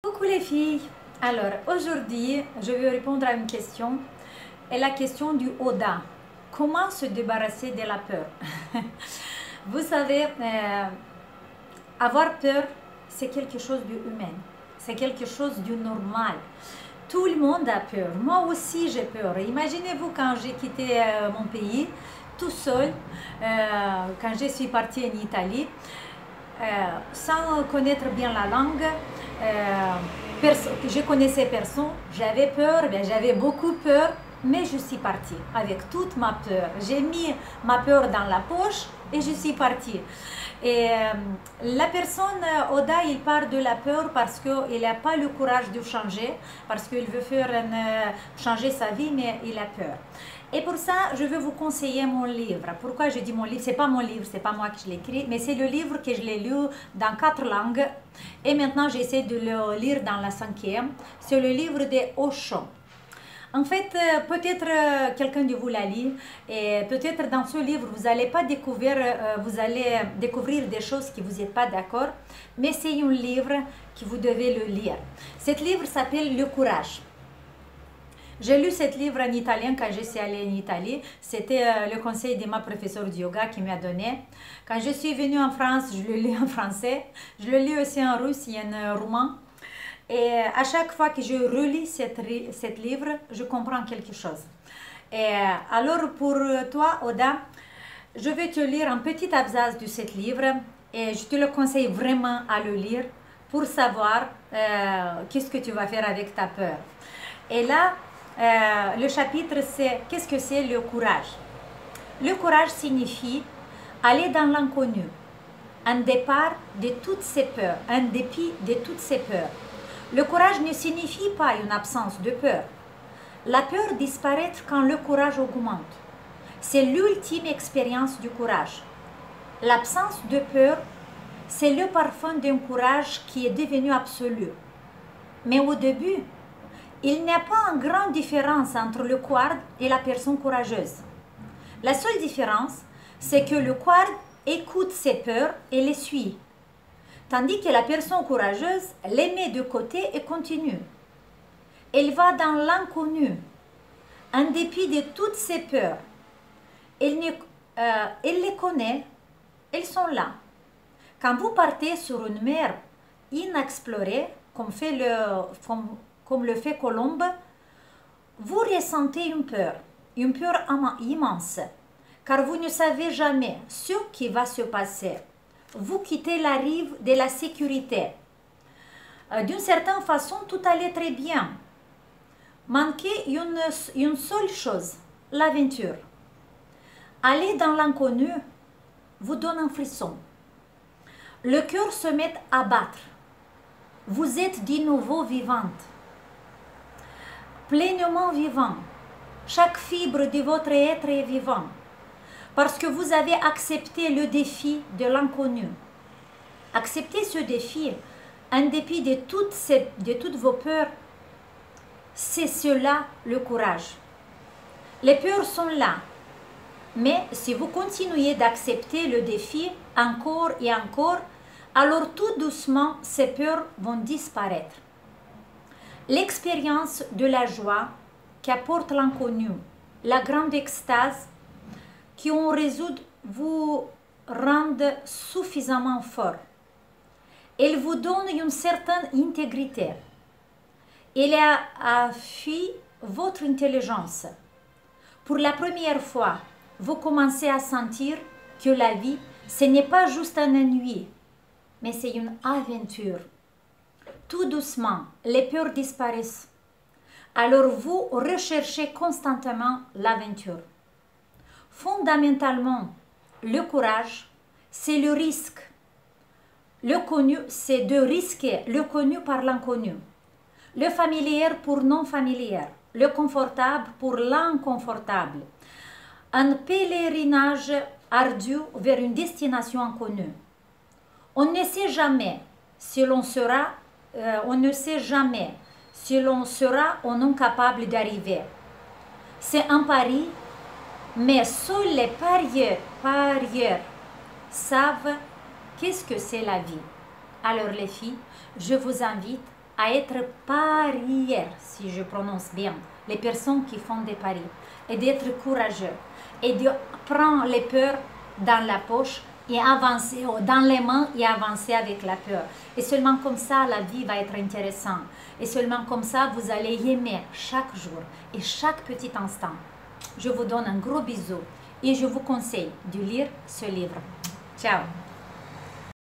Coucou les filles, alors aujourd'hui je vais répondre à une question et la question du Oda. Comment se débarrasser de la peur? Vous savez, avoir peur c'est quelque chose d'humain, c'est quelque chose de normal. Tout le monde a peur, moi aussi j'ai peur. Imaginez-vous quand j'ai quitté mon pays tout seul, quand je suis partie en Italie, sans connaître bien la langue, je connaissais personne, j'avais peur, j'avais beaucoup peur, mais je suis partie avec toute ma peur. J'ai mis ma peur dans la poche et je suis partie. Et la personne, Oda, il parle de la peur parce qu'il n'a pas le courage de changer, parce qu'il veut changer sa vie, mais il a peur. Et pour ça, je vais vous conseiller mon livre. Pourquoi je dis mon livre? C'est pas mon livre, c'est pas moi qui l'ai écrit, mais c'est le livre que je l'ai lu dans 4 langues. Et maintenant, j'essaie de le lire dans la 5e. C'est le livre de Osho. En fait, peut-être quelqu'un de vous l'a lu et peut-être dans ce livre, vous allez découvrir des choses qui vous n'êtes pas d'accord, mais c'est un livre que vous devez le lire. Ce livre s'appelle Le Courage. J'ai lu ce livre en italien quand je suis allée en Italie. C'était le conseil de ma professeure de yoga qui m'a donné. Quand je suis venue en France, je le lis en français. Je le lis aussi en russe et en roumain. Et à chaque fois que je relis ce livre, je comprends quelque chose. Et alors pour toi, Oda, je vais te lire un petit absatz de ce livre et je te le conseille vraiment à le lire pour savoir qu'est-ce que tu vas faire avec ta peur. Et là, le chapitre c'est « Qu'est-ce que c'est le courage ?» Le courage signifie aller dans l'inconnu, un départ de toutes ses peurs, un dépit de toutes ses peurs. Le courage ne signifie pas une absence de peur. La peur disparaît quand le courage augmente. C'est l'ultime expérience du courage. L'absence de peur, c'est le parfum d'un courage qui est devenu absolu. Mais au début, il n'y a pas une grande différence entre le courage et la personne courageuse. La seule différence, c'est que le courage écoute ses peurs et les suit. Tandis que la personne courageuse les met de côté et continue. Elle va dans l'inconnu, en dépit de toutes ses peurs. Elle les connaît, elles sont là. Quand vous partez sur une mer inexplorée, comme le fait Colombe, vous ressentez une peur immense, car vous ne savez jamais ce qui va se passer. Vous quittez la rive de la sécurité. D'une certaine façon, tout allait très bien. Manquait une seule chose, l'aventure. Aller dans l'inconnu vous donne un frisson. Le cœur se met à battre. Vous êtes de nouveau vivante. Pleinement vivant. Chaque fibre de votre être est vivant. Parce que vous avez accepté le défi de l'inconnu. Accepter ce défi, en dépit de toutes vos peurs, c'est cela le courage. Les peurs sont là, mais si vous continuez d'accepter le défi encore et encore, alors tout doucement ces peurs vont disparaître. L'expérience de la joie qu'apporte l'inconnu, la grande extase, qui on résout vous rendent suffisamment fort. Elle vous donne une certaine intégrité. Elle affiche votre intelligence. Pour la première fois, vous commencez à sentir que la vie, ce n'est pas juste un ennui, mais c'est une aventure. Tout doucement, les peurs disparaissent. Alors vous recherchez constamment l'aventure. Fondamentalement, le courage, c'est le risque. Le connu, c'est de risquer le connu par l'inconnu. Le familier pour non familier. Le confortable pour l'inconfortable. Un pèlerinage ardu vers une destination inconnue. On ne sait jamais si l'on sera, ou non capable d'arriver. C'est un pari. Mais seuls les parieurs savent qu'est-ce que c'est la vie. Alors les filles, je vous invite à être parieurs, si je prononce bien, les personnes qui font des paris, et d'être courageux, et de prendre les peurs dans la poche et avancer, dans les mains et avancer avec la peur. Et seulement comme ça, la vie va être intéressante. Et seulement comme ça, vous allez aimer chaque jour et chaque petit instant. Je vous donne un gros bisou et je vous conseille de lire ce livre. Ciao!